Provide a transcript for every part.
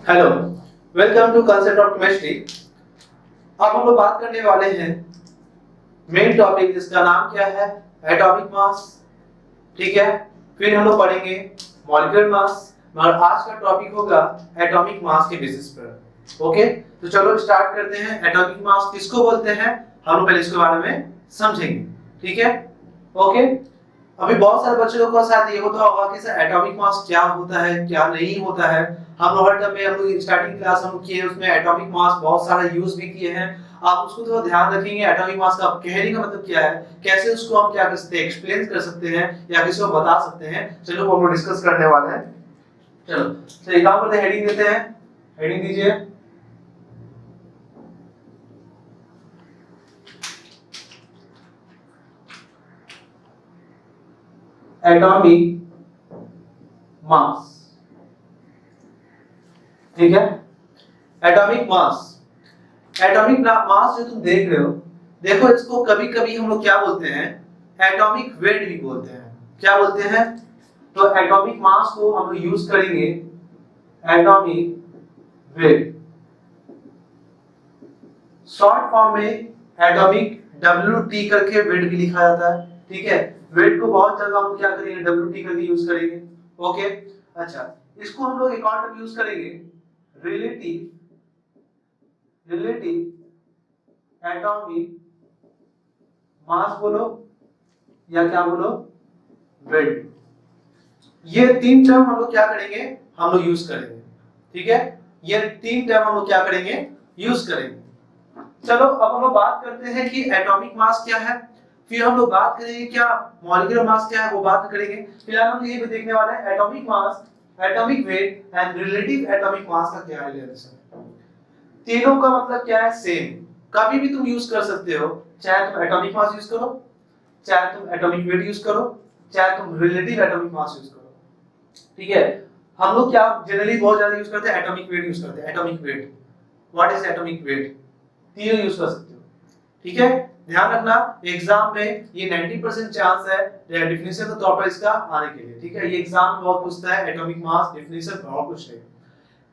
Hello, welcome to concept of chemistry. अब हम लोग बात करने वाले हैं मेन टॉपिक जिसका नाम क्या है, एटॉमिक मास। ठीक है, फिर हम लोग पढ़ेंगे मॉलिक्यूलर मास, और आज का टॉपिक होगा एटॉमिक मास के बेसिस पर। ओके, तो चलो स्टार्ट करते हैं। एटॉमिक मास किसको बोलते हैं, हम लोग पहले इसके बारे में समझेंगे। ठीक है, ओके। अभी बहुत सारे बच्चों को शायद ये होता होगा कि सर एटॉमिक मास क्या होता है, क्या नहीं होता है। हम लोग हर टर्म में हम लोग स्टार्टिंग क्लास हम किए, उसमें एटॉमिक मास बहुत सारा यूज भी किए हैं। आप उसको थोड़ा ध्यान रखेंगे, एटॉमिक मास का कहने का मतलब क्या है, कैसे उसको हम क्या कर सकते हैं, एक्सप्लेन कर सकते हैं या किसी को बता सकते हैं। चलो वो हम लोग डिस्कस करने वाले हैं। चलो तो एक काम करते हैं, हेडिंग देते हैं। हेडिंग दीजिए एटॉमिक मास। ठीक है, एटॉमिक मास। एटॉमिक मास जो तुम देख रहे हो, देखो इसको कभी कभी हम लोग क्या बोलते हैं, एटॉमिक वेट भी बोलते हैं। क्या बोलते हैं, तो एटॉमिक मास को हम लोग यूज करेंगे एटॉमिक वेट। शॉर्ट फॉर्म में एटॉमिक WT करके वेट भी लिखा जाता है। ठीक है, वेट को बहुत जगह हम क्या करेंगे, WT करके यूज करेंगे। ओके, अच्छा, इसको हम लोग एक और टर्म यूज करेंगे, रिलेटिव रिलेटिव एटॉमिक मास बोलो या क्या बोलो, वेट। ये तीन टर्म हम लोग क्या करेंगे, हम लोग यूज करेंगे। ठीक है, ये तीन टर्म हम लोग क्या करेंगे, यूज करेंगे। चलो अब हम लोग बात करते हैं कि एटॉमिक मास क्या है, फिर हम लोग बात करेंगे क्या मॉलिक्यूलर मास क्या है, वो बात करेंगे। फिलहाल हम ये भी देखने वाले हैं atomic mass, atomic weight and relative atomic mass का क्या रिलेशन है। तीनों का मतलब क्या है, सेम। कभी भी तुम यूज कर सकते हो, चाहे तुम एटॉमिक मास यूज करो, चाहे तुम एटॉमिक वेट यूज करो, चाहे तुम रिलेटिव एटॉमिक मास यूज करो। ठीक है, हम लोग क्या जनरली बहुत ज्यादा यूज करते हैं, एटॉमिक वेट यूज करते हैं। Atomic weight, what is atomic weight, तीनों यूज कर सकते हो। ठीक है, ध्यान रखना एग्जाम में ये 90% चांस है डेफिनेशन के तौर पर इसका आने के लिए। ठीक है, ये एग्जाम में बहुत पूछता है, एटॉमिक मास डेफिनेशन बहुत कुछ है।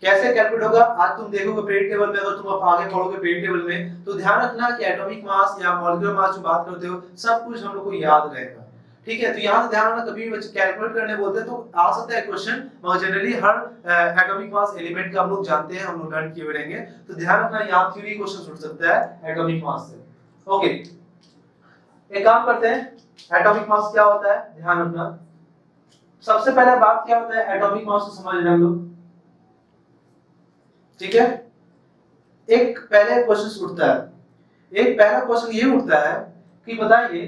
कैसे कैलकुलेट होगा, आज तुम देखोगे पीरियड टेबल में, अगर तुम अब आगे पढ़ोगे पीरियड टेबल में, तो ध्यान रखना कि एटॉमिक मास या मॉलिक्यूलर मास जो बात करते हो, सब कुछ हम लोग को याद रहेगा। ठीक है, तो यहां से ध्यान रखना, कभी भी बच्चे कैलकुलेट करने बोलते हैं तो आ सकता है क्वेश्चन, मगर जनरली हर एटॉमिक मास एलिमेंट का हम लोग जानते हैं, हम लोग लर्न किए हुए रहेंगे। तो ध्यान रखना यहां थ्योरी क्वेश्चन उठ सकता है एटॉमिक मास से। ओके, एक काम करते हैं, एटॉमिक मास क्या होता है ध्यान रखना। सबसे पहले बात क्या होता है, एटॉमिक मास को समझ लें हम लोग। ठीक है, एक पहले क्वेश्चन उठता है, एक पहला क्वेश्चन ये उठता है कि बताइए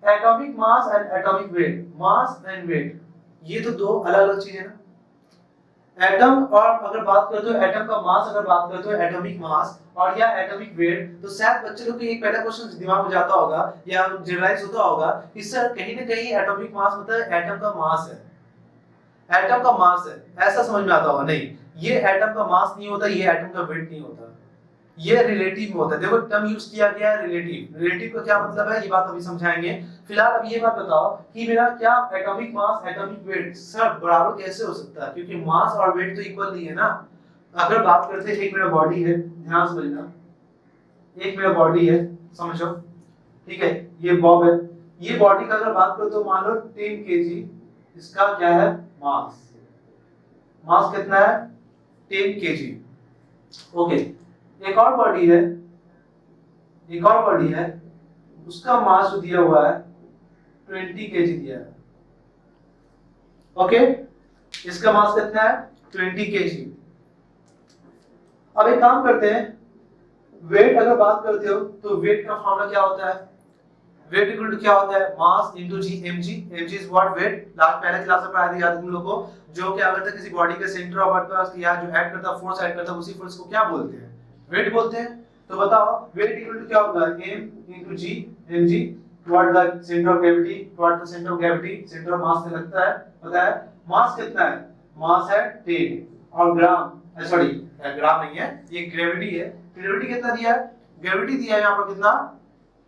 atomic mass and atomic weight, mass and weight ये तो दो अलग अलग चीजें हैं ना। एटम और अगर बात करते हो एटम का मास, अगर बात करते हो एटॉमिक मास और या एटॉमिक वेट, तो शायद बच्चे लोग को एक पहला क्वेश्चन दिमाग में जाता होगा या जनरलाइज होता होगा कि सर कहीं ना कहीं एटॉमिक मास मतलब एटम का मास है, एटम का मास है, ऐसा समझ में आता होगा। नहीं, ये एटम का मास नहीं होता, ये एटम का वेट नहीं होता, ये रिलेटिव में होता है। देखो टर्म यूज किया गया है रिलेटिव। रिलेटिव का क्या मतलब है, ये बात अभी समझाएंगे। फिलहाल अब ये बात बताओ कि मेरा क्या atomic mass atomic weight sir बराबर कैसे हो सकता है, क्योंकि मास और वेट तो इक्वल नहीं है ना। अगर बात करते हैं, एक मेरा बॉडी है, ध्यान समझना, एक मेरा बॉडी है, समझो। ठीक है, ये बॉब है, ये बॉडी का अगर बात करो तो मान लो 10 केजी इसका क्या है मास। मास कितना है, 10 केजी। ओके, एक और बॉडी है, एक और बॉडी है, उसका मास जो दिया हुआ है 20 केजी दिया है। ओके, इसका मास कितना है 20 केजी। अब एक काम करते हैं, वेट अगर बात करते हो तो वेट का फॉर्मूला क्या होता है, वेट इक्वल टू क्या होता है, mass into g, mg। mg is what, weight. Last पहले क्लास में पढ़ाया था याद तुम लोग को, जो क्या करता है किसी बॉडी के सेंटर ऑफ अर्थ या जो ऐड करता है फोर्स ऐड करता है, उसी फोर्स को क्या बोलते हैं, वेट बोलते हैं। तो बताओ वेट इक्वल टू क्या होगा, m into g, mg toward the centre of gravity, toward the centre of gravity, centre of mass से लगता है, पता है। मास कितना है, मास है 10, और ग्राम सॉरी ग्राम नहीं है, ये ग्रेविटी है। ग्रेविटी कितना दिया है, ग्रेविटी दिया है यहाँ पर कितना,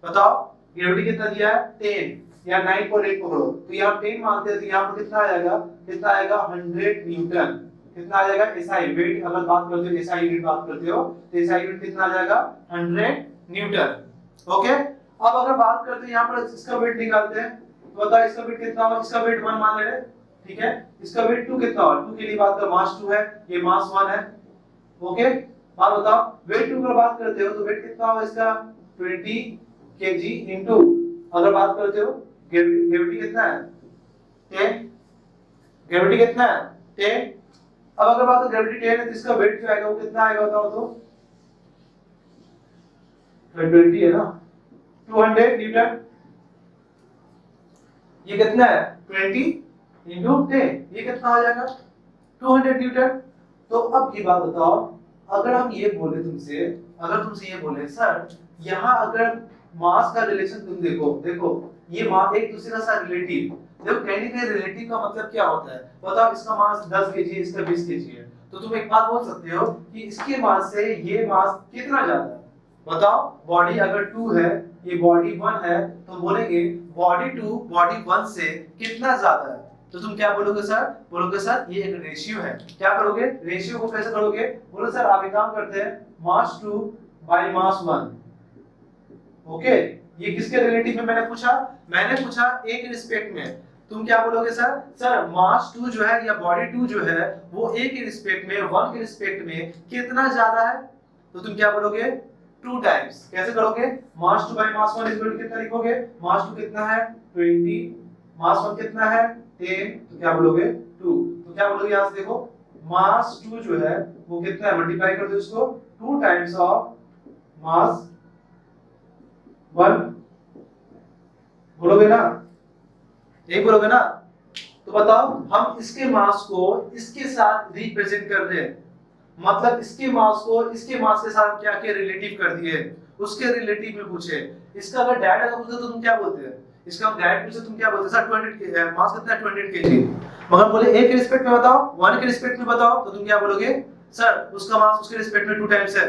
बताओ ग्रेविटी कितना दिया है 10 या 9.8 पकड़ो, तो यहाँ 10 मानते हैं, तो यहाँ पर कितना आएगा, कितना आएगा 100 न्यूटन। कितना आ जाएगा एसआई वेट, अगर बात करते हो एसआई यूनिट बात करते हो तो एसआई यूनिट कितना आ जाएगा 100 न्यूटन। ओके, अब अगर बात करते हैं यहाँ पर इसका वेट निकालते हैं तो बताओ इसका वेट कितना होगा, इसका वेट 1 मान ले रहे, ठीक है, इसका वेट 2 कितना होगा, 2 के लिए बात कर मास 2 है, ये मास 1 है। ओके, अब बताओ वेट 2 की बात करते हो तो वेट कितना होगा इसका 20 केजी इनटू, अगर बात करते हो ग्रेविटी कितना है 10, ग्रेविटी कितना है 10। अब अगर बात ग्रेविटी 10 है तो इसका वेट जो आएगा वो कितना आएगा बताओ तो 20 है ना, 200 न्यूटन। ये कितना है 20 इंटू 10, ये कितना हो जाएगा 200 न्यूटन। तो अब ये बात बताओ, अगर हम ये बोले तुमसे, अगर तुमसे ये बोले सर यहाँ अगर मास का रिलेशन तुम देखो, देखो ये एक दूसरे का साथ रिलेटिव, देखो कहने के रिलेटिव का मतलब क्या होता है बताओ, इसका मास 10 केजी इसका 20 केजी है, तो तुम एक बात बोल सकते हो कि इसके मास से ये मास कितना ज्यादा है। बताओ बॉडी अगर 2 है ये बॉडी 1 है तो बोलेंगे बॉडी 2 बॉडी 1 से कितना ज्यादा है, तो तुम क्या बोलोगे सर, बोलोगे सर ये एक रेशियो है। क्या करोगे, रेशियो को कैसे करोगे, बोलो सर आप एक काम करते हैं मास 2 बाय मास 1। ओके, ये किसके रिलेटिव में मैंने पूछा, मैंने पूछा ए के रिस्पेक्ट में, तुम क्या बोलोगे सर, सर मास 2 जो है या बॉडी 2 जो है वो ए के रिस्पेक्ट में 1 के रिस्पेक्ट में कितना ज्यादा है, तो तुम क्या बोलोगे 2 टाइम्स। कैसे करोगे, मास 2 बाय मास 1 इक्वल टू कितना लिखोगे, मास 2 कितना है 20, मास 1 कितना है 10, तो क्या बोलोगे 2, तो क्या बोलोगे यहां से देखो मास 2 जो है वो कितना है, मल्टीप्लाई कर दो इसको 2 टाइम्स ऑफ मास 1, बोलोगे ना, यही बोलोगे ना। तो बताओ हम इसके मास को इसके साथ रिप्रेजेंट कर रहे हैं, मतलब इसके मास को इसके मास के साथ क्या क्या रिलेटिव कर दिए, उसके रिलेटिव में पूछे। इसका अगर डैड अगर पूछे तो तुम क्या बोलते हैं, इसका हम डैड पूछे तुम क्या बोलते सर 200 मास कितना है 200 केजी, मगर बोले ए के रिस्पेक्ट में बताओ 1 के रिस्पेक्ट में बताओ तो तुम क्या बोलोगे सर उसका मास उसके रिस्पेक्ट में 2 टाइम्स है,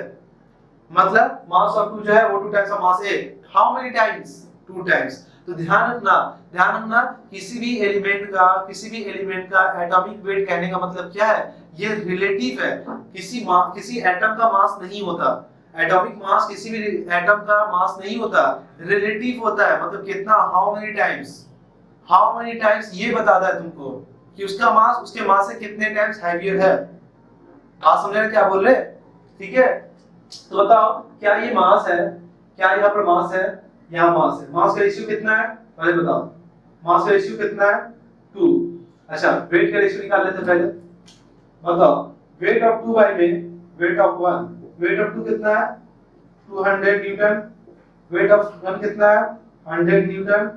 मतलब मास ऑफ 2 जो है वो 2 times of mass A, how many times 2 times. तो ध्यान रखना किसी भी एलिमेंट का एटॉमिक वेट कहने का मतलब क्या है, ये रिलेटिव है, किसी एटम का मास नहीं होता, एटॉमिक मास किसी भी एटम का मास नहीं होता, रिलेटिव होता है, मतलब कितना हाउ मेनी टाइम्स ये बताता है तुमको कि उसका मास उसके मास से कितने टाइम्स हैवियर है। आप समझ रहे क्या बोल रहे, ठीक है। तो बताओ क्या ये मास है, क्या यहाँ पर मास है, यहाँ मास है, मास का रेशियो कितना है पहले बताओ, मास का रेशियो कितना है 2। अच्छा वेट का रेशियो निकाल लेते पहले, बताओ वेट ऑफ 2 बाय में वेट ऑफ 1, वेट ऑफ 2 कितना है 200 न्यूटन, वेट ऑफ 1 कितना है 100 न्यूटन,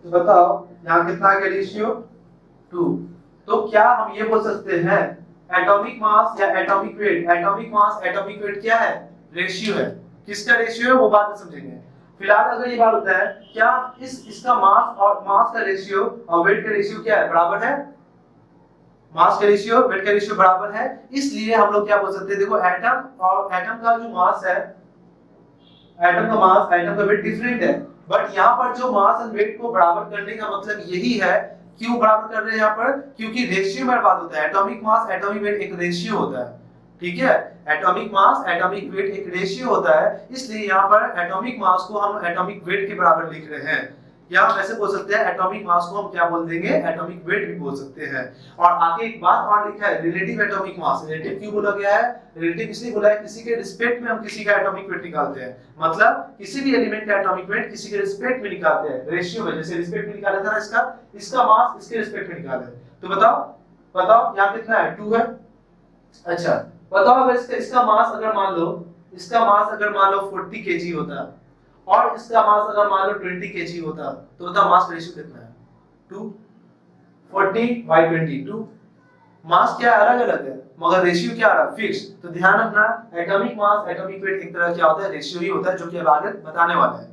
तो बताओ यहाँ कितना आ गया रेशियो 2। तो क्या हम ये बोल सकते हैं एटॉमिक मास या atomic weight, atomic mass atomic weight क्या है रेशियो है, किसका रेशियो है वो बाद में समझेंगे। फिलहाल अगर ये बात होता है क्या इसका मास और मास का रेशियो और वेट का रेशियो क्या है बराबर है, मास का रेशियो वेट का रेशियो बराबर है, इसलिए हम लोग क्या बोल सकते हैं देखो एटम और एटम का जो मास है, एटम का मास एटम का वेट डिफरेंट है, बट यहाँ पर जो मास एंड वेट को बराबर करने का मतलब यही है, क्यों बराबर कर रहे हैं यहाँ पर, क्योंकि रेशियो में बात होता है, एटॉमिक मास एटॉमिक वेट एक रेशियो होता है, ठीक है, एटॉमिक मास एटॉमिक वेट एक रेशियो होता है, इसलिए यहाँ पर एटॉमिक मास को हम एटॉमिक वेट के बराबर लिख रहे हैं, या हम ऐसे बोल सकते हैं एटॉमिक मास को हम क्या बोल देंगे एटॉमिक वेट भी बोल सकते हैं। और आगे एक बात और लिखा है रिलेटिव एटॉमिक मास, रिलेटिव क्यों बोला गया है, रिलेटिव इसलिए बोला है किसी के रिस्पेक्ट में हम किसी का एटॉमिक वेट निकालते हैं, मतलब किसी भी एलिमेंट का एटॉमिक वेट किसी के रिस्पेक्ट में निकालते हैं, रेशियो में, जैसे रिस्पेक्ट में निकाला था ना इसका मास इसके रिस्पेक्ट में निकाला है, तो बताओ यहाँ कितना है 2 है। अच्छा बताओ अगर इसका मास अगर मान लो 40 केजी होता और इसका मास अगर मान लो 20 केजी होता, तो बताओ मास का रेशियो कितना है 2, 40 बाय 20, 2 मास क्या अलग अलग है मगर रेशियो क्या आ रहा फिक्स। तो ध्यान रखना एटॉमिक मास एटॉमिक वेट एक तरह क्या होता है रेशियो ही होता है, जो कि अब आगे बताने वाले हैं,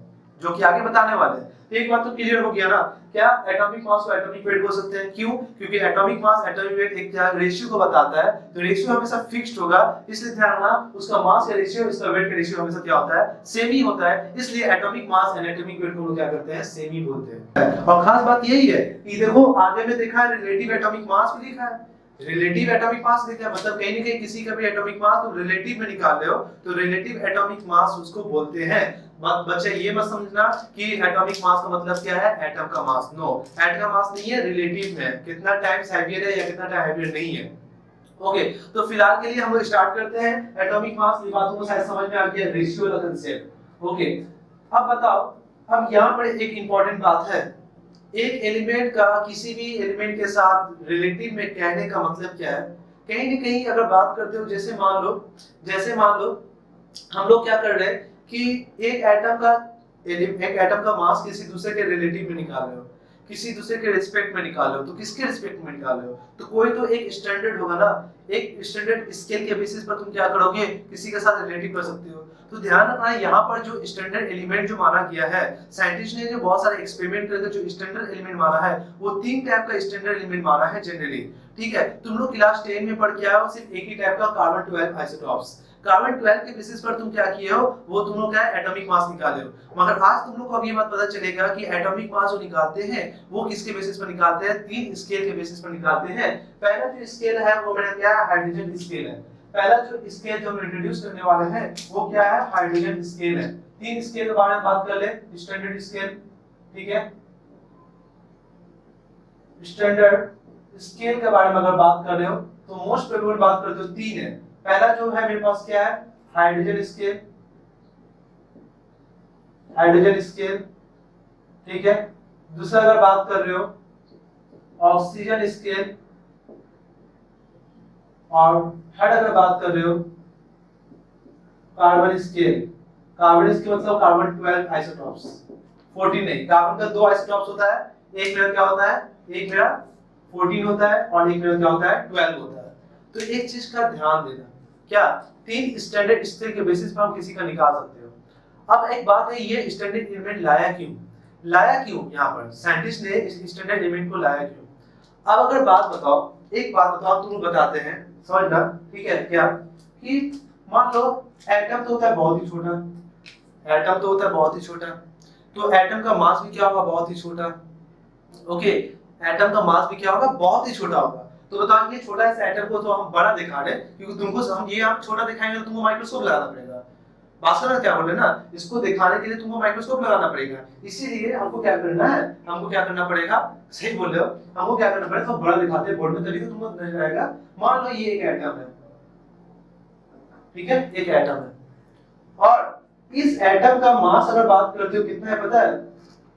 तो एक बात तो क्लियर हो गया ना, क्या एटॉमिक मास को एटॉमिक वेट बोल सकते हैं, क्यों, क्योंकि एटॉमिक मास एटॉमिक वेट एक रेशियो को बताता है, तो रेशियो हमेशा फिक्स्ड होगा, इसलिए ध्यान रखना उसका मास का रेशियो इसका वेट का रेशियो हमेशा क्या होता है सेम ही होता है, इसलिए atomic mass and atomic wait को हम क्या करते हैं सेम ही बोलते हैं। और खास बात यही है कि देखो आगे में देखा है रिलेटिव एटॉमिक मास भी लिखा है, रिलेटिव एटॉमिक मास लिखा है, मतलब कहीं ना कहीं किसी का भी एटॉमिक मास तुम रिलेटिव में निकाल रहे हो तो रिलेटिव एटॉमिक मास उसको बोलते हैं। बच्चे ये मत समझना कि एटॉमिक मास का मतलब क्या है एटम का मास, नो, एटम का मास नहीं है, रिलेटिव में कितना टाइम्स हैवियर है या कितना टाइम हैवियर नहीं है। ओके, तो फिलहाल के लिए हम लोग स्टार्ट करते हैं एटॉमिक मास। ये बातों को शायद समझ में आ गया, रेशियो वाला कांसेप्ट। ओके, अब बताओ, अब यहाँ पर एक इंपॉर्टेंट बात है, एक एलिमेंट का किसी भी एलिमेंट के साथ रिलेटिव में कहने का मतलब क्या है। कहीं ना कहीं अगर बात करते हो, जैसे मान लो हम लोग क्या कर रहे हैं कि एक एटम का मास किसी दूसरे के रिलेटिव में निकाल रहे हो, किसी दूसरे के रिस्पेक्ट में निकाल रहे हो, तो किसके रिस्पेक्ट में निकाल रहे हो, तो कोई तो एक स्टैंडर्ड होगा ना, एक स्टैंडर्ड स्केल के बेसिस पर तुम क्या करोगे, किसी के साथ रिलेटिव कर सकते हो। तो ध्यान रखना यहाँ पर जो स्टैंडर्ड एलिमेंट जो माना गया है, साइंटिस्ट ने जो बहुत सारे एक्सपेरिमेंट करके जो स्टैंडर्ड एलिमेंट माना है वो 3 टाइप का स्टैंडर्ड एलिमेंट माना है जनरली। ठीक है, तुम लोग क्लास 10 में पढ़ के आए हो सिर्फ एक ही टाइप का कार्बन 12 आइसोटॉप्स। कार्बन 12 के बेसिस पर तुम क्या किए हो, वो तुम लोग क्या एटॉमिक मास निकाले हो। मगर आज तुम लोग को अब ये बात पता चलेगा कि एटॉमिक मास जो निकालते हैं वो किसके बेसिस पर निकालते हैं, 3 स्केल के बेसिस पर निकालते हैं। पहला जो स्केल है वो मेरा क्या है, हाइड्रोजन स्केल है। पहला जो स्केल जो हम इंट्रोड्यूस करने वाले हैं वो क्या है, हाइड्रोजन स्केल है। 3 स्केल के बारे में बात कर ले, स्टैंडर्ड स्केल, ठीक है, स्टैंडर्ड स्केल के बारे में अगर बात कर रहे हो तो मोस्ट प्रोबेबल बात करते हो 3 है। पहला जो है मेरे पास क्या है, हाइड्रोजन स्केल, हाइड्रोजन स्केल, ठीक है। दूसरा अगर बात कर रहे हो ऑक्सीजन स्केल, और थर्ड अगर बात कर रहे हो कार्बन स्केल। कार्बन स्केल मतलब कार्बन 12 आइसोटॉप्स, 14 नहीं, कार्बन का 2 आइसोटॉप्स होता है, एक मेरा क्या होता है, एक मेरा 14 होता है और एक मेरा क्या होता है 12 होता है। तो एक चीज का ध्यान देना, क्या 3 स्टैंडर्ड स्केल के बेसिस पर हम किसी का निकाल सकते हो। अब एक बात है, ये स्टैंडर्ड एलिमेंट लाया क्यों यहाँ पर साइंटिस्ट ने इस स्टैंडर्ड एलिमेंट को लाया क्यों। अब अगर बात बताओ, एक बात बताओ, तुम बताते हैं समझना, ठीक है, क्या कि मान लो एटम तो होता है बहुत ही छोटा, एटम तो होता है बहुत ही छोटा, तो एटम का मास भी क्या होगा, बहुत ही छोटा। ओके, एटम का मास भी क्या होगा, बहुत ही छोटा होगा। तो बताओ ये छोटा सा एटम को तो हम बड़ा दिखा रहे हैं, क्योंकि तुमको हम ये आप छोटा दिखाएंगे तो तुमको माइक्रोस्कोप लगाना पड़ेगा। भास्कर क्या बोले ना, इसको दिखाने के लिए तुमको माइक्रोस्कोप लगाना पड़ेगा, इसीलिए हमको क्या करना है, हमको क्या करना पड़ेगा, सही बोल रहे हो, हमको क्या करना पड़ेगा, तो बड़ा दिखाते हैं बोर्ड में तभी तो तुमको नजर आएगा। मान लो ये एक एटम है, ठीक है, एक एटम है, और इस एटम का मास अगर बात करते हो कितना है पता है,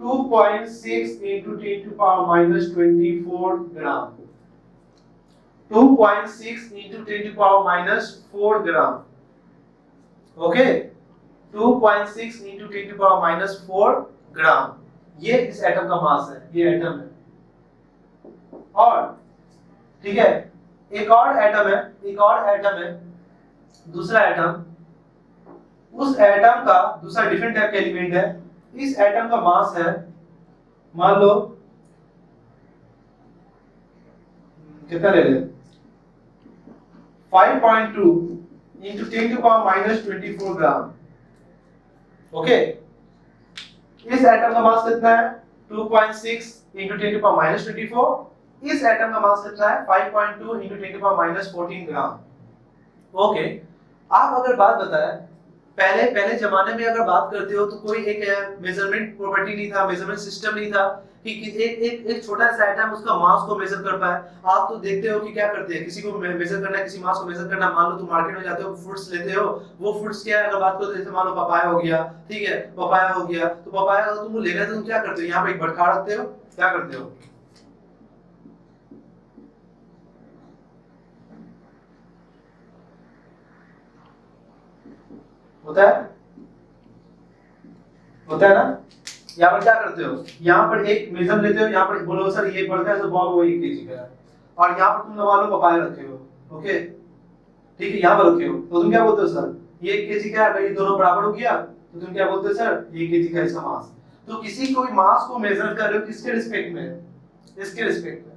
2.6 into 10 to power minus 24 gram, 2.6 into 10 to power minus 4 gram. Okay, 2.6 into 10 to power minus 4 ग्राम, ये इस एटम का मास है, ये एटम है। और ठीक है, एक और एटम है, दूसरा एटम, उस एटम का दूसरा डिफरेंट टाइप का एलिमेंट है, इस एटम का मास है मान लो कितना ले ले, 5.2 into 10 to power minus 24 gram. Okay, इस एटम का मास कितना है, 2.6 into 10 to power minus 24, इस एटम का मास कितना है, 5.2 into 10 to power minus 14 gram. Okay, आप अगर बात बताएं, पहले जमाने में अगर बात करते हो तो कोई एक मेजरमेंट प्रॉपर्टी नहीं था, मेजरमेंट सिस्टम नहीं था कि एक छोटा सा एटम उसका मास को मेजर कर पाए। आप तो देखते हो कि क्या करते हैं, किसी को मेजर करना है, किसी मास को मेजर करना, मान लो तुम मार्केट में जाते हो, फ्रूट्स लेते हो, वो फ्रूट्स क्या है, अगर बात करो जैसे मान लो पपाया हो गया, ठीक है, पपाया हो गया, तो पपाया अगर तुमको लेना है तो तुम क्या करते हो, यहाँ पे एक बटखा रखते हो, क्या करते हो, होता है ना, यहाँ पर क्या करते हो, यहाँ पर एक मेजर लेते हो, यहाँ पर बोलो सर ये बढ़ता है तो वो 1 kg का है, और यहाँ पर तुम मान लो पपाया रखे हो, ओके, ठीक है, यहाँ पर रखे हो, तो तुम क्या बोलते हो सर ये 1 kg का है, अगर ये दोनों बराबर हो गया तो तुम क्या बोलते हो सर 1 kg का इसका मास। तो किसी कोई मास को मेजर कर रहे हो किसके रिस्पेक्ट में, इसके रिस्पेक्ट में,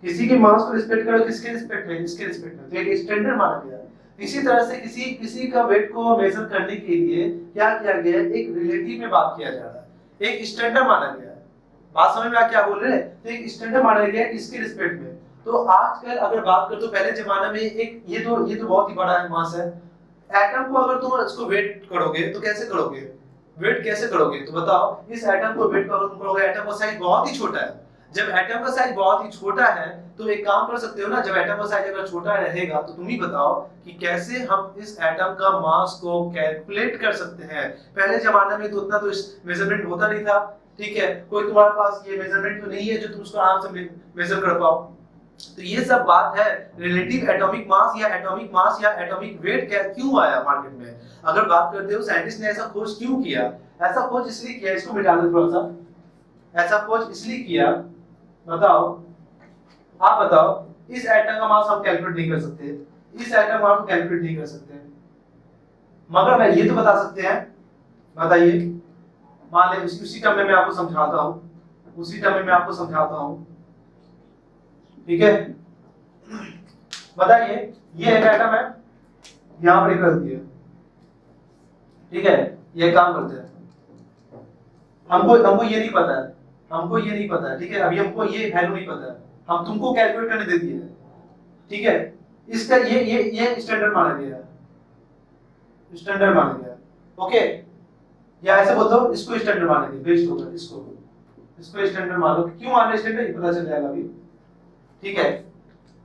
किसी के मास को रिस्पेक्ट करो किसके रिस्पेक्ट में, इसके रिस्पेक्ट में, तो एक स्टैंडर्ड माना गया है। इसी तरह से किसी का वेट को मेजर करने के लिए क्या किया गया है, एक रिलेटिव में बात किया जा रहा है, एक स्टैंडर्ड माना गया है। बात समझ में आ क्या बोल रहे हैं, तो एक स्टैंडर्ड माना गया है किसके रिस्पेक्ट में। तो आजकल अगर बात करो तो पहले जमाने में एक ये तो बहुत ही बड़ा है मास है। एटम को अगर तुम इसको वेट करोगे तो कैसे करोगे, वेट कैसे करोगे तो बताओ, इस एटम को वेट करो, तुम करोगे एटम का साइज बहुत ही छोटा है। जब एटम का साइज बहुत ही छोटा है तो एक काम कर सकते हो ना, जब एटम का साइज अगर छोटा रहेगा तो तुम ही बताओ कि कैसे हम इस एटम का मास को कैलकुलेट कर सकते हैं। पहले जमाने में तो उतना तो इस मेजरमेंट होता नहीं था, ठीक है, कोई तुम्हारे पास ये मेजरमेंट तो नहीं है जो तुम उसको आराम से मेजर कर पाओ। तो ये सब बात है रिलेटिव एटॉमिक मास या एटॉमिक वेट क्या क्यों आया मार्केट में। अगर बात करते हो साइंटिस्ट ने ऐसा खोज क्यों किया, ऐसा खोज इसलिए किया, इसको मिटा दो थोड़ा सा, ऐसा खोज इसलिए किया, बताओ, आप बताओ, इस एटम का मास हम कैलकुलेट नहीं कर सकते, इस एटम का हम कैलकुलेट नहीं कर सकते, मगर मैं ये तो बता सकते हैं, बताइए, मान ले उसी टर्म में मैं आपको समझाता हूं, उसी टर्म में मैं आपको समझाता हूं, ठीक है, बताइए, ये एक एटम है, यहां पर एक रख दिया, ठीक है, ये काम करते हैं, हमको ये नहीं पता है, हमको ये नहीं पता है, ठीक है, अभी हमको ये वैल्यू नहीं पता है, हम तुमको कैलकुलेट करने दे दिए, ठीक है, इसका ये स्टैंडर्ड माना गया है, स्टैंडर्ड माना गया है, ओके, या ऐसे बोल दो इसको स्टैंडर्ड मानेंगे, बेस्ट होगा, इसको स्टैंडर्ड मान लो, क्यों मान रहे स्टैंडर्ड पता चल जाएगा अभी, ठीक है,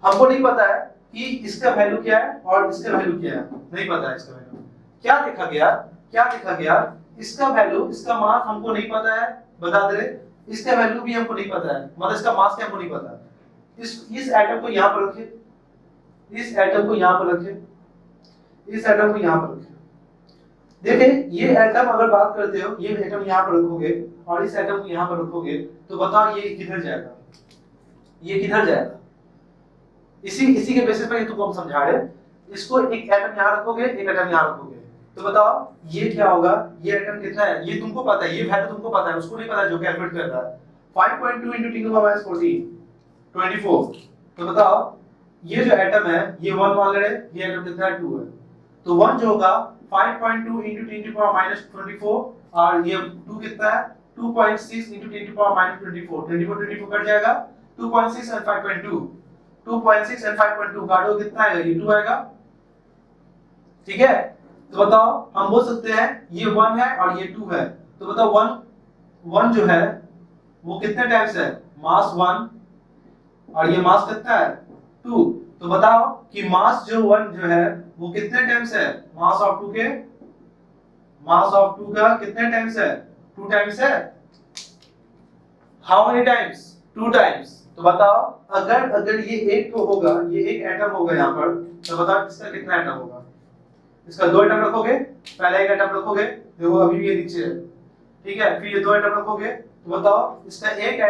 हमको नहीं पता है कि इसका वैल्यू क्या है और इसका वैल्यू क्या है, नहीं पता है इसका वैल्यू, क्या देखा गया, इसका वैल्यू, इसका मास हमको नहीं पता है, बता दे रहे, इसका वैल्यू भी हमको नहीं पता है, मतलब इसका मास क्या हमको नहीं पता, इस एटम को यहां पर रखिए, इस एटम को यहां पर रखिए, इस एटम को यहां पर रखिए, देखिए ये एटम अगर बात करते हो, ये एटम यहां पर रखोगे और इस एटम को यहां पर रखोगे तो बताओ ये किधर जाएगा, ये किधर जाएगा, इसी के बेसिस पर तुमको हम समझा रहे, इसको एक एटम यहां रखोगे, एक एटम यहां रखोगे, तो बताओ ये क्या होगा, ये एटम कितना है, ये तुमको पता है, ये वैल्यू तुमको पता है, उसको नहीं पता जो कैलकुलेट कर रहा है, 5.2 × 10⁻14 24, तो बताओ ये जो एटम है ये 1 मान ले रहे, ये एटम कितना है 2 है, तो 1 जो होगा 5.2 × 10⁻24 और ये 2 कितना है 2.6 × 10⁻24, 24 कट जाएगा, 2.6 और 5.2, 2.6 और 5.2 काटो कितना आएगा, ये 2 आएगा, ठीक है, तो बताओ हम बोल सकते हैं ये 1 है और ये 2 है, तो बताओ 1 जो है वो कितने टाइम्स है, मास 1 और ये मास कितना है 2, तो बताओ कि मास जो 1 जो है वो कितने टाइम्स है मास ऑफ 2 के, मास ऑफ 2 का कितने टाइम्स है, 2 टाइम्स है, हाउ मेनी टाइम्स, 2 टाइम्स, तो बताओ अगर ये एक तो होगा, ये एक एटम होगा यहाँ पर, तो बताओ इसका कितना एटम होगा, इसका 2 एटम रखोगे, पहले एक एटम रखोगे, देखो अभी भी ये नीचे है, ठीक है, फिर ये 2 एटम रखोगे, तो बताओ इसका एक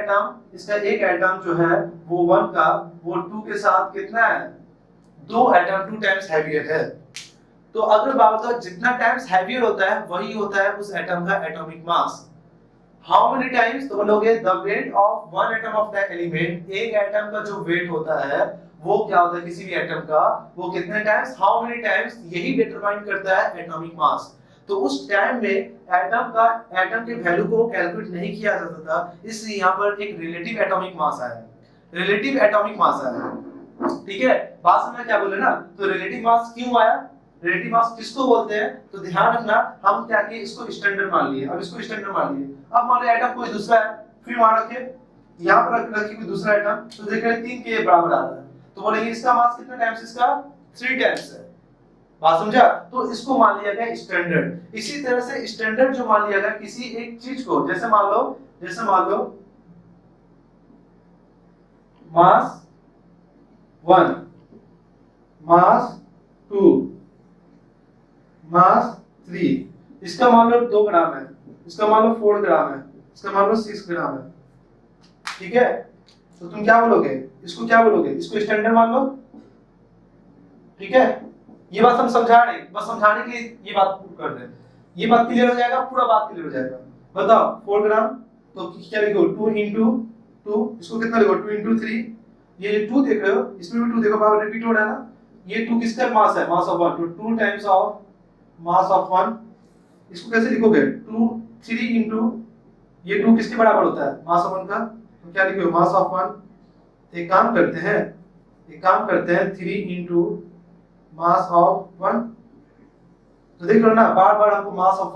एटम जो है वो 1 का वो 2 के साथ कितना है, 2 एटम 2 टाइम्स हैवियर है, तो अगर बात बताओ जितना टाइम्स हैवियर होता है वही होता है उस एटम का atomic mass, how many times, तो बोलोगे the weight of one atom of that element, एक एटम का जो वेट होता है वो क्या होता है किसी भी एटम का, वो कितने टाइम्स, हाउ मेनी टाइम्स, यही डिटरमाइन करता है एटॉमिक मास। तो उस टाइम में एटम के वैल्यू को कैलकुलेट नहीं किया जाता था, इसलिए यहाँ पर एक रिलेटिव एटॉमिक मास आया, रिलेटिव एटॉमिक मास आया, ठीक है, बात समझ क्या बोले ना, तो रिलेटिव मास क्यों आया, रिलेटिव मास किसको बोलते हैं, तो ध्यान रखना हम क्या किए, इसको स्टैंडर्ड मान लिए, अब इसको स्टैंडर्ड मान लिए, अब मान लो एटम कोई दूसरा है, फिर वहां रखिए, यहाँ पर रखिए कोई दूसरा एटम, तो देख रहे 3 के बराबर आ रहा है, तो बोलेंगे इसका मास कितना टाइम्स, इसका 3 टाइम्स है, बात समझा, तो इसको मान लिया गया स्टैंडर्ड। इसी तरह से स्टैंडर्ड जो मान लिया गया किसी एक चीज को, जैसे मान लो मास 1, मास 2, मास 3, इसका मान लो 2 ग्राम है, इसका मान लो 4 ग्राम है, इसका मान लो 6 ग्राम है, ठीक है, तो तुम क्या बोलोगे, इसको क्या बोलोगे, इसको स्टैंडर्ड मान लो, ठीक है, ये बात हम समझा रहे, बस समझाने के लिए ये बात प्रूव कर रहे हैं, ये बात क्लियर हो जाएगा, पूरा बात क्लियर हो जाएगा, बताओ 4 ग्राम, तो क्या लिखो 2 × 2, इसको कितना लिखो 2 × 3, ये 2 देख रहे हो, इसमें भी 2 देखो, पावर रिपीट हो रहा है ना, ये 2 किसका मास है, मास ऑफ 1, तो 2 टाइम्स ऑफ मास ऑफ 1, इसको कैसे लिखोगे 3 × ये 2 किसके बराबर होता है मास ऑफ 1 का, तो क्या लिखोगे मास ऑफ 1 एक काम करते हैं 3 इंटू मास ऑफ वन। तो देख लो ना, बार बार हमको मास ऑफ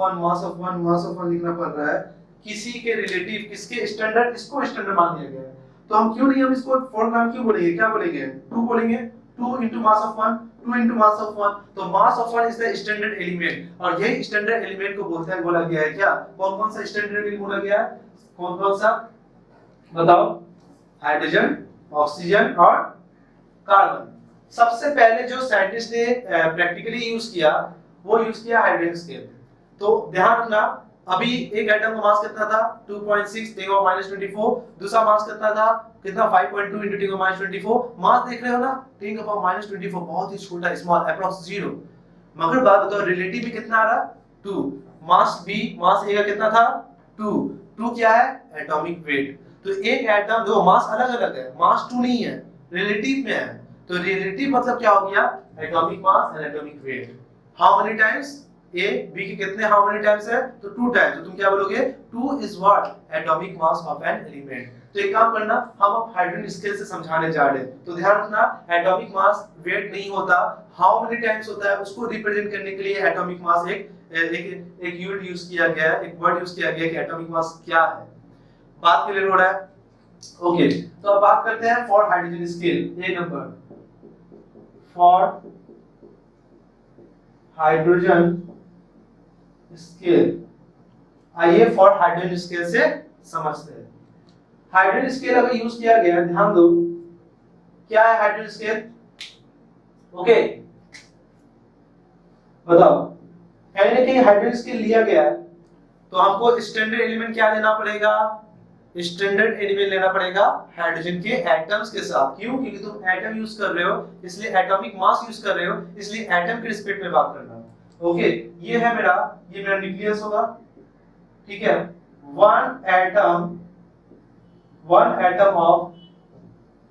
वन लिखना पड़ रहा है। किसी के रिलेटिव, किसके स्टैंडर्ड, इसको स्टैंडर्ड मान लिया गया है, तो हम क्यों नहीं, हम इसको फॉर्मूला क्यों बोलेंगे, क्या बोलेंगे, 2 बोलेंगे, 2 into mass of one, 2 into mass of one. तो mass of one is the standard element, और यही स्टैंडर्ड एलिमेंट को बोलते हैं, बोला गया है क्या, कौन कौन सा स्टैंडर्ड एलिमेंट बोला गया है, कौन कौन सा बताओ, हाइड्रोजन, ऑक्सीजन और कार्बन। सबसे पहले जो साइंटिस्ट ने प्रैक्टिकली यूज किया, वो यूज किया हाइड्रोजन स्केल। तो ध्यान रखना, अभी एक एटम का मास कितना था, 2.6 10⁻24, दूसरा मास कितना था, कितना 5.2 × 10⁻24। मास देख रहे हो ना, 10⁻24 बहुत ही छोटा, स्मॉल, अप्रॉक्स 0। मगर बात बताओ रिलेटिव भी कितना आ रहा, 2। मास भी, मास ए का कितना था, 2। 2 क्या है, एटॉमिक वेट। तो एक एटम, दो मास अलग अलग है, मास 2 नहीं है, रिलेटिव में है। तो रिलेटिव मतलब क्या हो गया, atomic mass and atomic weight. How many times, A B के कितने, हाउ मेनी टाइम्स है, तो 2 टाइम्स। तो तुम क्या बोलोगे, 2 is what, atomic mass of an element. तो एक काम करना, हम अब हाइड्रोजन स्केल से समझाने जा रहे हैं। तो ध्यान रखना, एटॉमिक मास वेट नहीं होता, हाउ मेनी टाइम्स होता है, उसको रिप्रेजेंट करने के लिए एटॉमिक मास एक यूनिट यूज किया गया है, एक वर्ड यूज किया गया है कि एटॉमिक मास क्या है। बात क्लियर हो रहा है, ओके। तो अब बात करते हैं for hydrogen scale. A number, for hydrogen scale. आइए फॉर हाइड्रोजन स्केल से समझते हैं। हाइड्रोजन स्केल अगर यूज किया गया, ध्यान दो, क्या है हाइड्रोजन स्केल, ओके बताओ। कहीं ना कहीं हाइड्रोजन स्केल लिया गया है, तो हमको स्टैंडर्ड एलिमेंट क्या लेना पड़ेगा, स्टैंडर्ड एलिमेंट लेना पड़ेगा हाइड्रोजन के एटम्स के साथ। क्यों, क्योंकि तुम एटम यूज कर रहे हो, इसलिए एटॉमिक मास यूज कर रहे हो, इसलिए एटम के रिस्पेक्ट में बात करना। ओके, ये है मेरा, ये मेरा न्यूक्लियस होगा, ठीक है। One atom of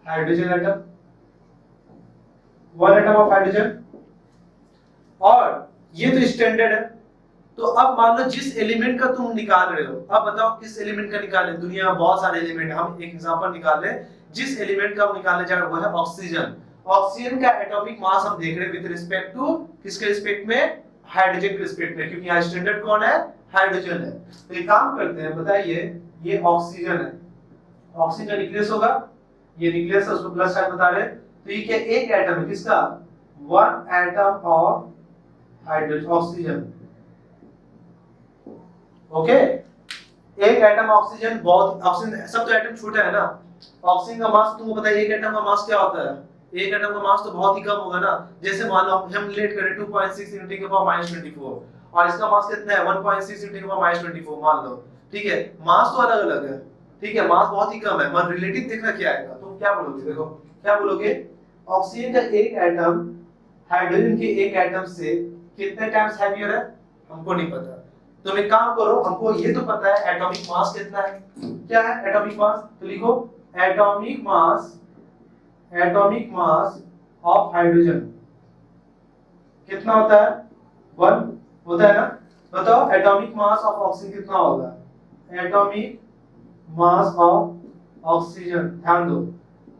hydrogen atom, one atom of hydrogen, और ये तो स्टैंडर्ड है। तो अब मान लो जिस एलिमेंट का तुम निकाल रहे हो, अब बताओ किस एलिमेंट का निकाले, दुनिया में बहुत सारे एलिमेंट, हम एक एग्जांपल निकाल ले, जिस एलिमेंट का हम निकालने जा रहे हैं वो है ऑक्सीजन। ऑक्सीजन का एटॉमिक मास हम देख रहे हैं विद रिस्पेक्ट टू, किसके रिस्पेक्ट में, हाइड्रोजन के रिस्पेक्ट में, क्योंकि यहाँ स्टैंडर्ड कौन है, हाइड्रोजन है। तो एक काम करते हैं, बताइए, ये ऑक्सीजन है, ऑक्सीजन का न्यूक्लियस होगा, ये न्यूक्लियस है, उसको प्लस साइन बता रहे हैं। तो ये क्या, एक एटम है, किसका, one atom of hydrogen, oxygen, okay. एक एटम ऑक्सीजन, बहुत ऑक्सीजन, सब तो एटम छोटा है ना। ऑक्सीजन का मास तुमको पता है, एक एटम का मास क्या होता है, एक एटम का मास तो बहुत ही कम होगा ना। जैसे मान लो हम रिलेट करें 2.6 × 10⁻24, और इसका मास कितना है, 1.6 × 10⁻24 मान लो, ठीक है। मास तो अलग अलग है, ठीक है, मास बहुत ही कम है, मगर रिलेटिव देखना क्या आएगा, तुम क्या बोलोगे, देखो क्या बोलोगे, ऑक्सीजन का एक एटम हाइड्रोजन के एक एटम से कितने टाइम्स हैवियर है, हमको नहीं पता। तुम एक काम करो, हमको ये तो पता है एटॉमिक मास कितना है, क्या है एटॉमिक मास, तो लिखो एटॉमिक मास ऑफ हाइड्रोजन कितना होता है, 1 होता है ना। बताओ एटॉमिक मास ऑफ ऑक्सीजन कितना होगा, एटॉमिक मास ऑफ ऑक्सीजन, ध्यान दो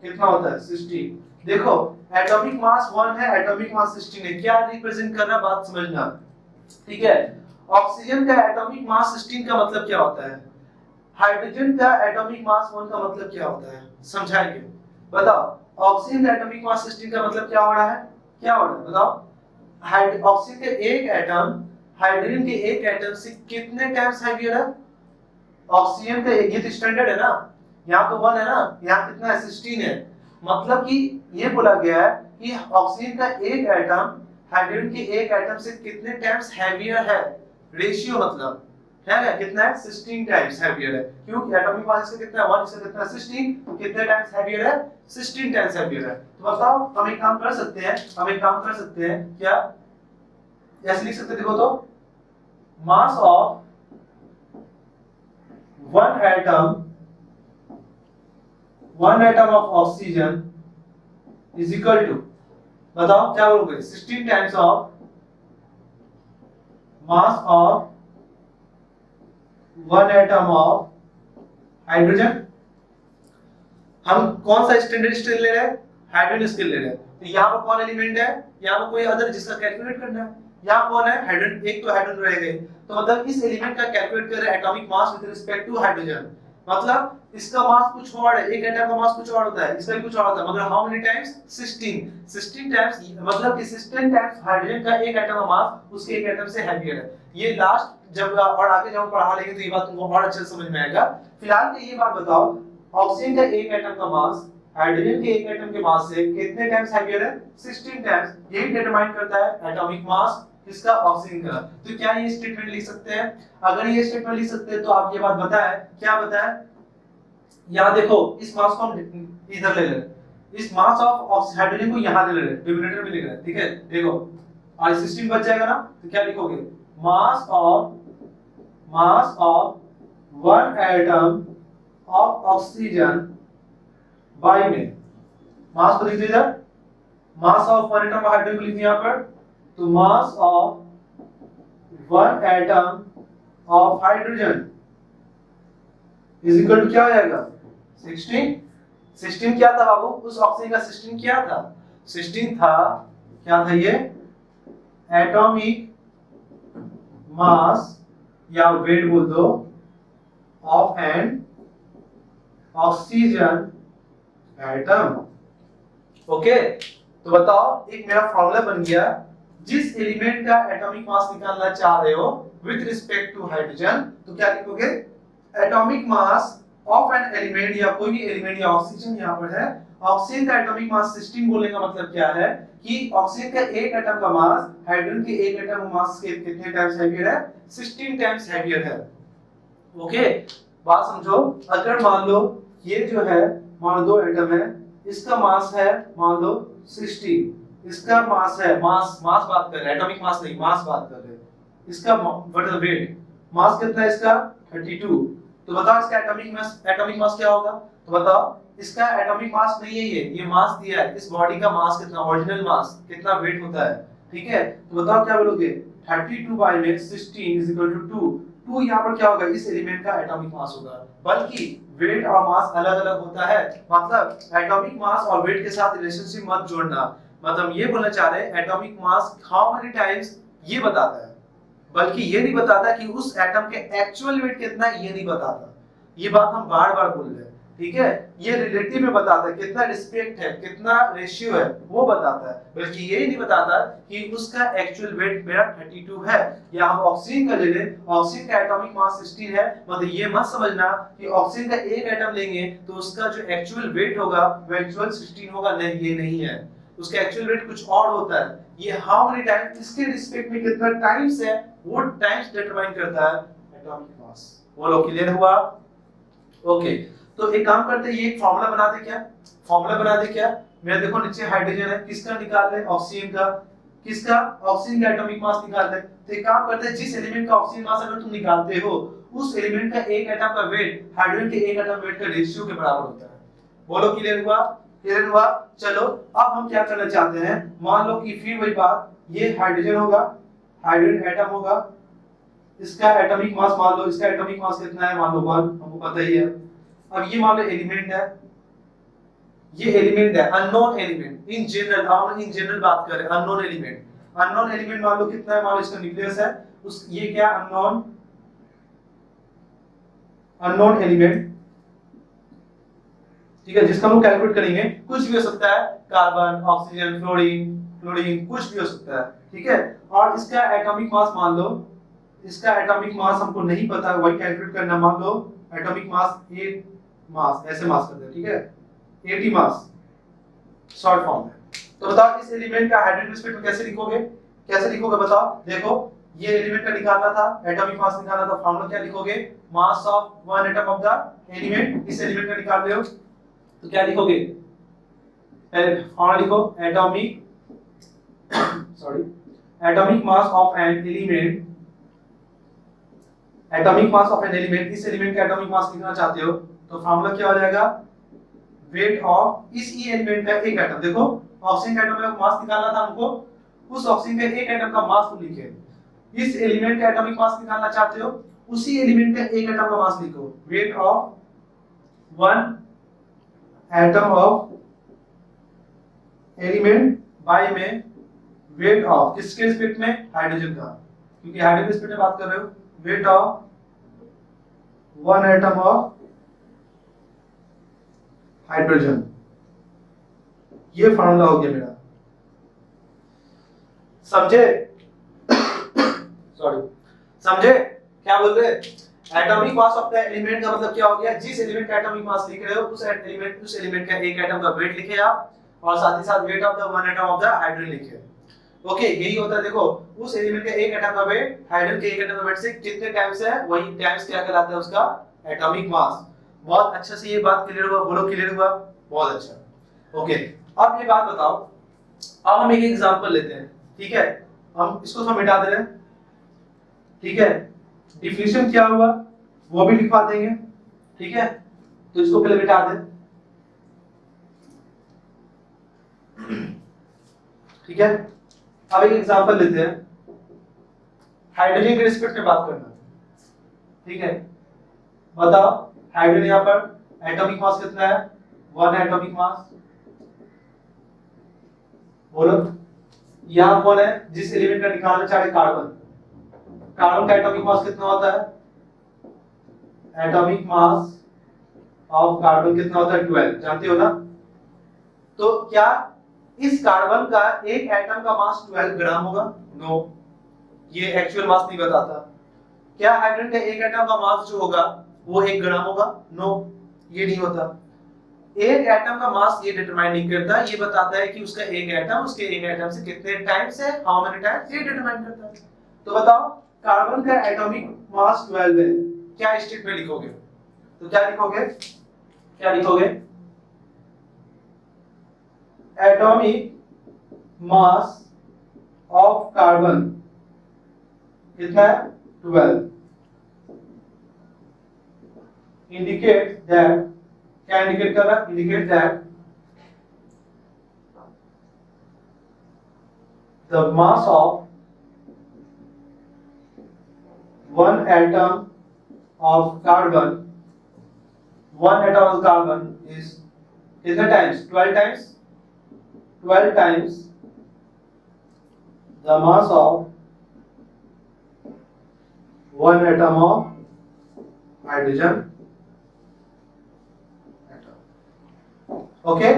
कितना होता है, 16। देखो एटॉमिक मास 1 है, एटॉमिक मास 16 है, क्या रिप्रेजेंट कर रहा है, बात समझना, ठीक है। ऑक्सीजन का एटॉमिक मास 16 का मतलब क्या होता है, हाइड्रोजन का एटॉमिक मास 1 का मतलब क्या होता है, समझाएंगे। बताओ ऑक्सीजन का एटॉमिक मास 16 का मतलब क्या हो रहा है, क्या हो रहा है बताओ। ऑक्सीजन के एक एटम हाइड्रोजन के एक एटम से कितने टाइम्स हैवियर है, ऑक्सीजन का, ये तो स्टैंडर्ड है ना, यहाँ तो 1 है ना, यहाँ कितना है, 16 है। मतलब कि ये बोला गया है कि ऑक्सीजन का एक एटम हाइड्रोजन के एक एटम से कितने टाइम्स हैवियर है, रेशियो मतलब है कितना है, 16 टाइम्स हैवियर है। क्योंकि एटॉमिक मास इसका कितना है, 1, इसका कितना है, 16, तो कितने टाइम्स हैवियर है, 16 टाइम्स हैवियर है। तो बताओ हम एक काम कर सकते हैं, क्या ऐसे लिख सकते, देखो तो, mass of one atom of oxygen is equal to, बताओ क्या बोलोगे, 16 times of mass of one atom of hydrogen. हम कौन सा स्टैंडर्ड स्केल ले रहे हैं, हाइड्रोजन स्केल ले रहे हैं। तो यहाँ पर कौन एलिमेंट है, यहाँ पर कोई अदर जिसका कैलकुलेट करना है। यहाँ कौन है, हाइड्रोजन, एक तो हाइड्रोजन रह गए। तो मतलब इस एलिमेंट का कैलकुलेट कर रहे हैं atomic mass with respect to hydrogen. मतलब इसका मास कुछ और है, एक एटम का मास कुछ और होता है, इसका भी कुछ और होता है, मगर हाउ मेनी टाइम्स, 16 टाइम्स, मतलब कि 16 टाइम्स हाइड्रोजन का एक एटम का मास उसके एक एटम से हैवियर है। ये लास्ट जब और आगे जब हम पढ़ा लेंगे तो ये बात तुमको और अच्छे से समझ में आएगा। फिलहाल के ये बात बताओ, ऑक्सीजन का एक एटम का मास हाइड्रोजन के एक एटम के मास से कितने टाइम्स हैवियर है, 16 टाइम्स। यही डिटरमाइन करता है एटॉमिक मास किसका, ऑक्सीजन का। तो क्या ये स्टेटमेंट लिख सकते हैं, अगर ये स्टेटमेंट लिख सकते हैं तो आप ये बात बताएं, क्या बताएं, यहाँ देखो इस मास को हम इधर ले ले रहे, इस मास ऑफ हाइड्रोजन को यहाँ ले ले रहे, डिनोमिनेटर में लिख रहे हैं, ठीक है। देखो और 16 बच जाएगा ना, तो क्या लिखोगे, mass of one atom of oxygen by में, मास को लिख दो इधर, mass of one atom of hydrogen को लिख दिया यहाँ पर, तो mass of one atom of hydrogen is equal to क्या हो जाएगा, 16। 16 क्या था बाबू, उस ऑक्सीजन का 16 क्या था, 16 था, क्या था ये, एटॉमिक मास या वेट बोल दो of N oxygen atom. Okay, तो बताओ एक मेरा फॉर्मूला बन गया, जिस एलिमेंट का एटॉमिक मास निकालना चाह रहे हो विद रिस्पेक्ट टू हाइड्रोजन, तो क्या लिखोगे, atomic mass of an element, या कोई भी एलिमेंट, या ऑक्सीजन यहाँ पर है, ऑक्सीजन का एटॉमिक मास 16 बोलने का मतलब क्या है कि ऑक्सीजन का एक एटम का मास हाइड्रोजन के एक एटम मास के कितने टाइम्स हैवियर है, 16 टाइम्स हैवियर है। ओके, बात समझो, अगर मान लो ये जो है, मान लो दो एटम है, इसका मास है मान लो 16, इसका मास है, मास बात कर रहे हैं, एटॉमिक मास नहीं, मास बात कर रहे हैं, इसका मतलब वेट, मास कितना है इसका 32। तो बताओ इसका एटॉमिक मास क्या होगा, तो बताओ इसका एटॉमिक मास नहीं है ये मास दिया है, इस बॉडी का मास कितना, ओरिजिनल मास कितना वेट होता है, ठीक है। तो बताओ क्या बोलोगे, 32 बाय में 16 इज इक्वल टू 2। 2 यहाँ पर क्या होगा, इस एलिमेंट का एटॉमिक मास होगा, बल्कि वेट और मास अलग अलग होता है। मतलब एटॉमिक मास और वेट के साथ रिलेशनशिप मत जोड़ना, मतलब ये बोलना चाह रहे हैं atomic mass how many times ये बताता है, बल्कि ये नहीं बताता कि उस एटम के एक्चुअल वेट कितना है, ये नहीं बताता। ये बात हम बार बार बोल रहे हैं, ठीक है। ये रिलेटिव में बताता है, कितना रिस्पेक्ट है, कितना रेशियो है, वो बताता है, बल्कि ये नहीं बताता कि उसका एक्चुअल वेट मेरा 32 है। या हम ऑक्सीजन का ले लें, ऑक्सीजन का एटॉमिक मास 16 है, मतलब ये मत समझना कि ऑक्सीजन का एक एटम लेंगे तो उसका जो एक्चुअल वेट होगा वो एक्चुअल 16 होगा, नहीं, ये नहीं है, उसका एक्चुअल वेट कुछ और होता है। ये हाउ मेनी टाइम्स, इसके रिस्पेक्ट में कितना टाइम्स है, वो टाइम्स डिटरमाइन करता है एटॉमिक मास। बोलो क्लियर हुआ, ओके। तो एक काम करते हैं, ये एक फार्मूला बना दे क्या, फार्मूला बना दे क्या, मेरा देखो नीचे हाइड्रोजन है, किसका निकाल ले, ऑक्सीजन का, किसका, ऑक्सीजन का एटॉमिक मास निकाल ले। तो एक काम करते हैं, जिस एलिमेंट का ऑक्सीजन मास अगर तुम निकालते हो, उस एलिमेंट का एक एटम का वेट हाइड्रोजन के एक एटम वेट का रेशियो के बराबर होता है। बोलो क्लियर हुआ, क्लियर हुआ। चलो अब हम क्या करना चाहते हैं, मान लो कि फिर वही बात, ये हाइड्रोजन होगा, हाइड्रोजन एटम होगा, इसका एटॉमिक मास मान लो, इसका एटॉमिक मास कितना है, मान लो 1, हमको पता ही है। अब ये मान लो एलिमेंट है, ये एलिमेंट है, अननोन एलिमेंट इन जनरल, हम इन जनरल बात कर रहे हैं, अननोन एलिमेंट, अननोन एलिमेंट मान लो कितना है, मान लो इसका न्यूक्लियस है, उस ये क्या अननोन एलिमेंट, ठीक है, जिसका हम लोग कैलकुलेट करेंगे, कुछ भी हो सकता है, कार्बन, ऑक्सीजन, फ्लोरीन, कुछ भी हो सकता है, ठीक है। और इसका एटॉमिक मास मान लो, इसका एटॉमिक मास हमको नहीं पता, वही कैलकुलेट करना, मान लो एटॉमिक मास 8 मास, ऐसे मास करते हैं, ठीक है, 80 मास शॉर्ट फॉर्म में। तो बताओ इस एलिमेंट का हाइड्रोजन रिस्पेक्ट में कैसे लिखोगे, कैसे लिखोगे बताओ। देखो ये एलिमेंट का निकालना था, एटॉमिक मास निकालना था, फॉर्मूला क्या लिखोगे, mass of one atom of the element, इस एलिमेंट का निकाल रहे हो तो क्या लिखोगे, फॉर्मूला लिखो, atomic mass of an element, atomic mass of an element, इस एलिमेंट का एटॉमिक मास लिखना चाहते हो तो फॉर्मूला क्या हो जाएगा, वेट ऑफ इस ई एलिमेंट का एक एटम। देखो ऑक्सीजन का एटम का मास निकालना था हमको, उस ऑक्सीजन के एक एटम का मास तुम लिखे, इस एलिमेंट का एटॉमिक मास निकालना चाहते हो, उसी एलिमेंट का एक एटम का मास लिखो, weight of one atom of element by में वेट ऑफ, किसके रिस्पेक्ट में? हाइड्रोजन का, क्योंकि हाइड्रोजन रिस्पेक्ट में बात कर रहे हो। Weight of one atom of hydrogen, ये फॉर्मूला हो गया मेरा, समझे? सॉरी, समझे क्या बोल रहे? Atomic mass of the element का मतलब क्या हो गया? जिस एलिमेंट का एटॉमिक मास लिख रहे हो उस एलिमेंट का एक एटम का वेट लिखे आप, और साथ ही साथ weight of the one atom of the hydrogen लिखे। ओके, यही होता है। देखो, उस एलिमेंट का एक एटम का वेट हाइड्रोजन के एक एटम का वेट से कितने टाइम्स है, वही टाइम्स क्या कहलाता है? उसका एटॉमिक मास। बहुत अच्छा से ये बात क्लियर हुआ, बोलो क्लियर हुआ? बहुत अच्छा। ओके, अब ये बात बताओ, अब हम एक एग्जांपल लेते हैं, ठीक है? हम इसको थोड़ा मिटा दे रहे हैं, ठीक है? डिफिनेशन क्या हुआ वो भी लिखवा देंगे, ठीक है? तो इसको पहले मिटा दें, ठीक है? अब एक एग्जांपल लेते हैं, हाइड्रोजन के रिस्पेक्ट में बात करना, ठीक है? बताओ, हाइड्रोजन यहाँ पर एटॉमिक मास कितना है? 1 एटॉमिक मास। बोलो, यहाँ कौन है जिस एलिमेंट का निकालना चाह रहे? कार्बन। कार्बन का एटॉमिक मास कितना होता है? एटॉमिक मास ऑफ कार्बन कितना होता है? 12, जानते हो ना? तो क्या इस कार्बन का एक एटम का मास 12 ग्राम होगा? नो, ये एक्चुअल मास नहीं बताता। क्या हाइड्रोजन का एक एटम का मास जो होगा वो 1 ग्राम होगा? नो, ये नहीं होता। एक एटम का मास ये डिटरमाइन नहीं करता, ये बताता है कि उसका एक एटम उसके एक एटम से कितने टाइम्स है, हाउ मेनी टाइम्स, ये डिटरमाइन करता है। तो बताओ, कार्बन का एटॉमिक मास 12 है, क्या स्टेटमेंट लिखोगे? तो क्या लिखोगे? क्या लिखोगे? एटॉमिक मास ऑफ कार्बन कितना है? 12 इंडिकेट दैट, क्या इंडिकेट कर रहा है? Indicate that the mass of one atom of carbon, one atom of carbon is कितने times? 12 times, 12 times the mass of one atom of hydrogen atom. Okay?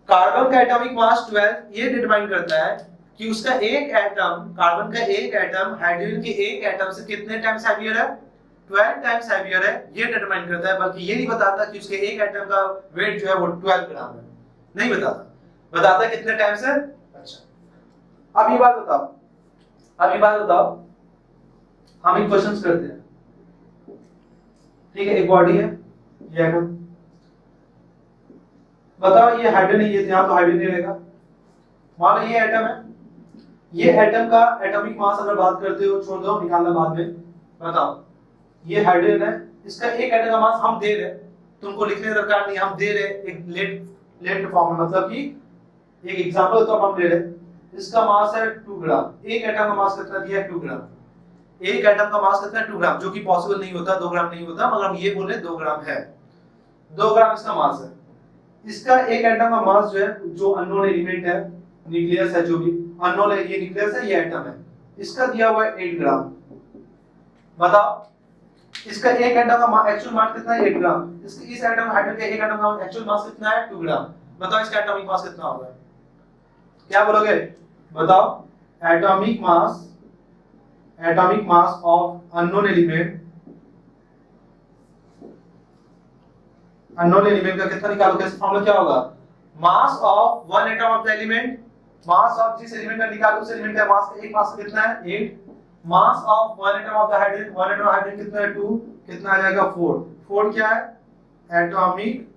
Carbon का atomic mass 12 ये determine करता है कि उसका एक एटम, कार्बन का एक एटम हाइड्रोजन के एक एटम से कितने टाइम्स हैवियर है? 12 टाइम्स हैवियर है, ये डिटरमाइन करता है। बल्कि ये नहीं बताता कि उसके एक एटम का वेट जो है वो 12 ग्राम है, नहीं बताता, बताता है कितने टाइम्स है। अच्छा, अब ये बात बताओ, हम एक क्वेश्चंस करते हैं, ठीक है? एक बॉडी है, ये एटम, बताओ ये हाइड्रोजन, ये यहाँ तो हाइड्रोजन रहेगा। मान लो ये एटम है, ये एटम का एटॉमिक मास अगर बात करते हो, छोड़ दो, निकालना बाद में। बताओ, ये हाइड्रोजन है, इसका एक एटम का मास हम दे रहे, तुमको लिखने दरकार नहीं, हम दे रहे एक लेट फॉर्म में, मतलब कि एक एग्जांपल तो हम ले रहे, इसका मास है 2 ग्राम, एक एटम का मास कितना दिया है? 2 ग्राम। एक एटम का मास कितना है? 2 ग्राम, जो कि पॉसिबल नहीं होता, 2 ग्राम नहीं होता, मगर हम ये बोले 2 ग्राम है, 2 ग्राम इसका मास है। इसका एक एटम का मास जो है, जो अननोन एलिमेंट है, न्यूक्लियस है, जो भी अननोन है, ये न्यूक्लियस है, ये एटम है, इसका दिया हुआ है 8 ग्राम। बताओ, इसका एक एटम का एक्चुअल मास कितना है? 8 ग्राम। इस एटम हाइड्रोजन के एक एटम का एक्चुअल मास कितना है? 2 ग्राम। बताओ इसका एटॉमिक मास कितना होगा? क्या बोलोगे? बताओ, atomic mass of unknown element का कितना निकालोगे? इसका फॉर्मूला क्या होगा? मास of one atom of the element, mass of जिस एलिमेंट का निकालो उस एलिमेंट का मास, एक मास कितना है? 8। मास of one atom of the hydrogen, one atom hydrogen कितना है? 2, कितना आ जाएगा? 4। 4 क्या है? Atomic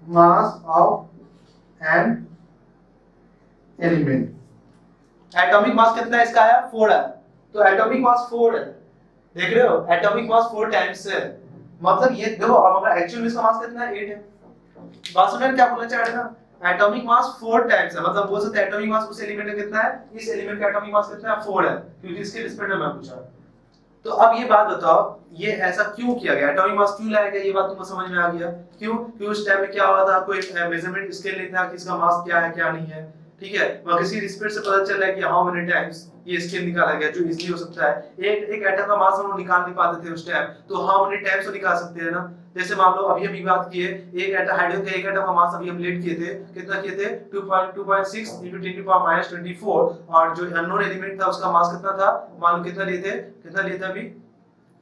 mass of an element. Atomic mass कितना है इसका? आया 4 है, तो एटॉमिक मास 4 है, देख रहे हो? एटॉमिक मास 4 टाइम्स है, मतलब ये देखो, और मगर एक्चुअल में इसका मास कितना है? 8 है। बात समझ क्या बोलना चाह रहे हैं ना? एटॉमिक मास 4 टाइम्स है, मतलब बोल सकते हैं एटॉमिक मास उस एलिमेंट का कितना है, इस एलिमेंट का एटॉमिक मास कितना है? 4 है, क्योंकि इसके रिस्पेक्ट में मैं पूछा। तो अब ये बात बताओ, ये ऐसा क्यों किया गया, एटॉमिक मास क्यों लाया गया, ये बात तुमको समझ में आ गया। क्यों? क्योंकि उस टाइम में क्या हुआ था, कोई मेजरमेंट स्केल नहीं था कि इसका मास क्या है क्या नहीं है, ठीक है। वहां किसी रिस्पेक्ट से पता चल रहा है कि हाउ मेनी टाइम्स ये स्केल निकाला गया, जो इजीली हो सकता है। एक एटम का मास हम लोग निकाल नहीं पाते थे उस टाइम, तो हाउ मेनी टाइम्स तो निकाल सकते हैं ना। जैसे मान लो अभी अभी बात किए, एक एटम हाइड्रोजन का एक एटम का मास अभी हम लेट किए थे, कितना किए थे 2.6 into 10 to the power -24, और जो अननोन एलिमेंट था उसका मास कितना था, मान लो कितना लिए थे अभी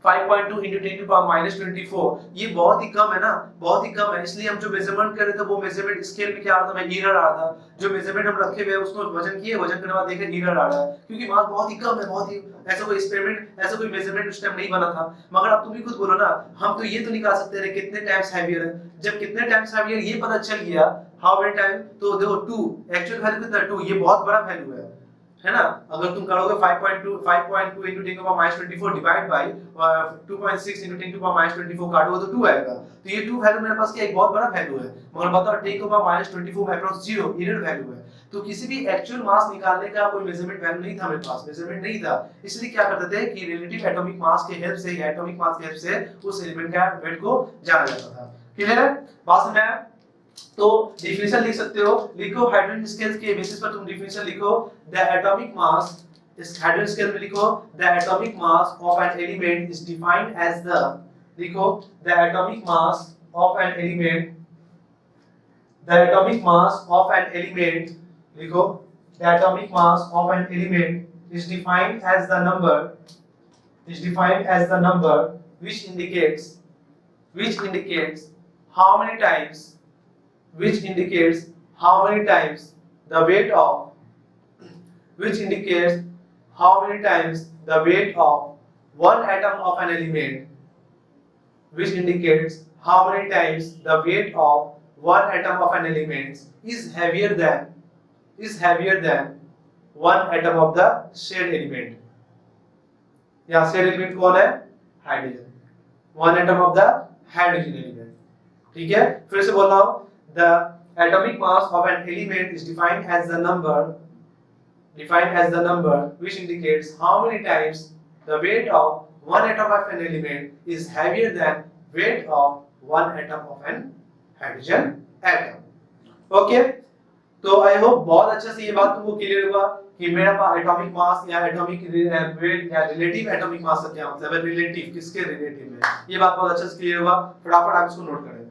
5.2 into 10 to the power -24। ये बहुत ही कम है ना, बहुत ही कम है। इसलिए हम जो मेजरमेंट कर रहे थे वो मेजरमेंट स्केल में क्या आ रहा था, मैं एरर आ रहा था। जो मेजरमेंट हम रखे हुए हैं उसको वजन किए, वजन करने के बाद देखे एरर आ रहा है, क्योंकि मास बहुत ही कम है, बहुत ही ऐसा कोई एक्सपेरिमेंट, ऐसा कोई मेजरमेंट उस टाइम नहीं बना था। मगर अब तुम भी खुद बोलो ना, हम तो ये तो निकाल सकते हैं कितने टाइम्स हैवियर है। जब कितने टाइम्स हैवियर ये पता चल गया, हाउ मेनी टाइम, तो देखो 2 एक्चुअल वैल्यू कितना है, 2, ये बहुत बड़ा वैल्यू है ना। अगर तुम करोगे 5.2 into 10 to the power -24 divide by 2.6 into 10 to the power -24 काटोगे तो 2 आएगा। तो ये 2 वैल्यू मेरे पास क्या एक बहुत बड़ा वैल्यू है। मगर बताओ 10 to the power -24 approx 0 error value है। तो किसी भी एक्चुअल मास निकालने का कोई मेजरमेंट वैल्यू नहीं था मेरे पास, मेजरमेंट नहीं था। इसलिए क्या करते थे कि रिलेटिव एटॉमिक मास के हेल्प से या एटॉमिक मास के हेल्प से उस एलिमेंट का वेट को जाना जाता था। क्लियर है? बात समझ आया? तो डिफिनेशन लिख सकते हो, लिखो हाइड्रोजन स्केल के बेसिस पर तुम डिफिनेशन लिखो, द एटॉमिक मास, इस हाइड्रोजन स्केल में लिखो the atomic mass of an element is defined as the, लिखो the atomic mass of an element, the atomic mass of an element, लिखो the atomic mass of an element is defined as the number, is defined as the number which indicates how many times, which indicates how many times the weight of, which indicates how many times the weight of one atom of an element, which indicates how many times the weight of one atom of an element is heavier than one atom of the said element। यहाँ said element कौन है? Hydrogen, one atom of the hydrogen element। ठीक है, फिर से बोल रहा हूँ, the atomic mass of an element is defined as the number which indicates how many times the weight of one atom of an element is heavier than weight of one atom of an hydrogen atom। Okay, तो I hope बहुत अच्छा से ये बात तुमको clear हुआ कि मेरा पास एटॉमिक मास या एटॉमिक वेट या रिलेटिव एटॉमिक मास का क्या मतलब है, रिलेटिव किसके रिलेटिव है, ये बात बहुत अच्छा से क्लियर हुआ। फटाफट आप इसको नोट करें।